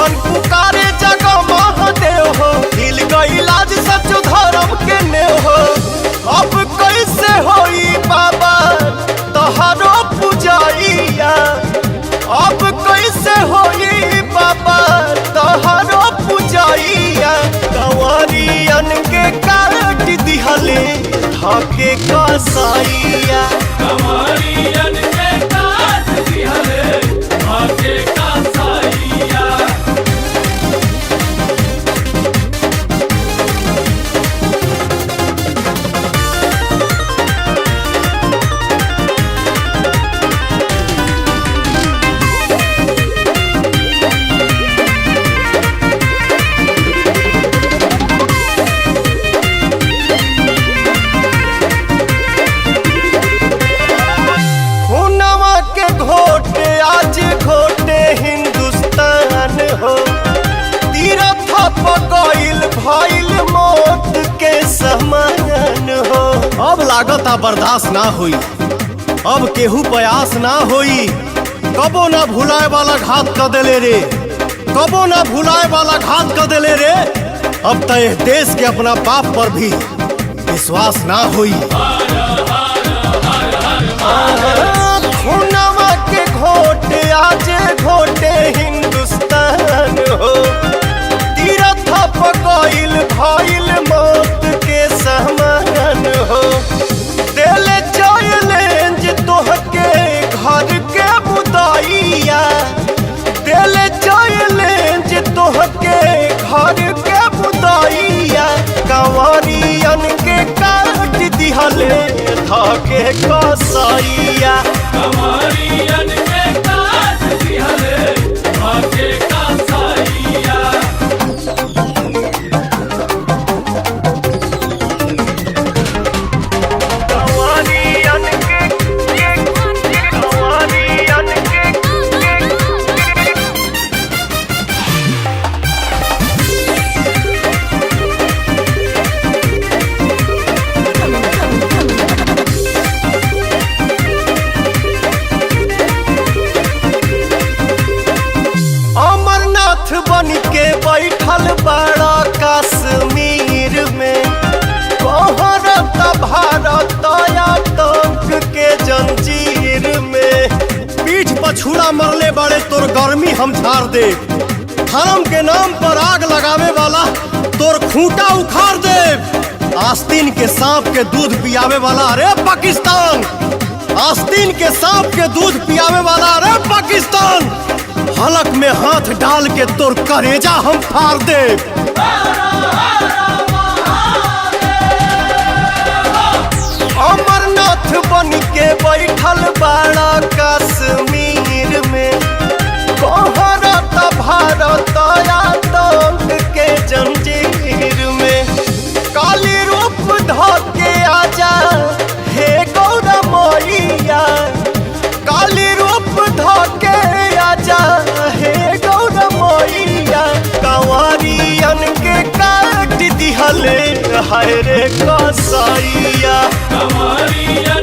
लोगन पुकारे जगह महादेव हो, हिल गई लाज सचो धर्म के नेव हो। अब कैसे होई बाबा तोहरो पुजाइया, अब कैसे होई बाबा तोहरो पुजाइया। कंवरियन के काट दिहले धाके कसाइया, कंवरियन के काट दिहले धाके कसाइया। खूनवा के घोटे आज घोटे हिंदुस्तान हो। तीरथ पगइल भइल मौत के समान हो। अब लागता बर्दाश्त ना हुई, अब केहू प्रयास ना हुई। कबो ना भुलाए वाला घात कर देले रे, कबो ना भुलाए वाला घात कर देले रे। अब तो इस देश के अपना बाप पर भी विश्वास ना हुई। खूनवा के घोटे आज घोटे हिंदुस्तान हो। तीरथ पगइल भइल मौत के समान हो। दिल चैलेंज तोहके घर के बुदाइया, दिल चैलेंज तोहके घर के बुदाइया। कंवरियन के काट दिहले धाके कसाइया, कंवरियन के काट दिहले धाके कसाइया। कंवरियन के अमरनाथ बन के बैठल बड़ा कश्मीर में। कोहरत भारत आतंक के जंजीर में। पीठ पछूड़ा मरले बड़े तोर गर्मी हम झाड़ दे। धर्म के नाम पर आग लगावे वाला तोर खूंटा उखाड़ दे। आस्तीन के सांप के दूध पियावे वाला अरे पाकिस्तान, आस्तीन के सांप के दूध पियावे वाला अरे पाकिस्तान। हलक में हाथ डाल के तोर करेजा हम फाड़ दे। अमरनाथ बन के बैठल बड़ा कश्मीर में। कोहरत भारत आतंक के जंजीर में। काली रूप धके आजा हे गौरा मैया, काली रूप धके आजा हे गौरा मैया। कंवरियन के काट दिहले हाय रे कसाइया, कंवरियन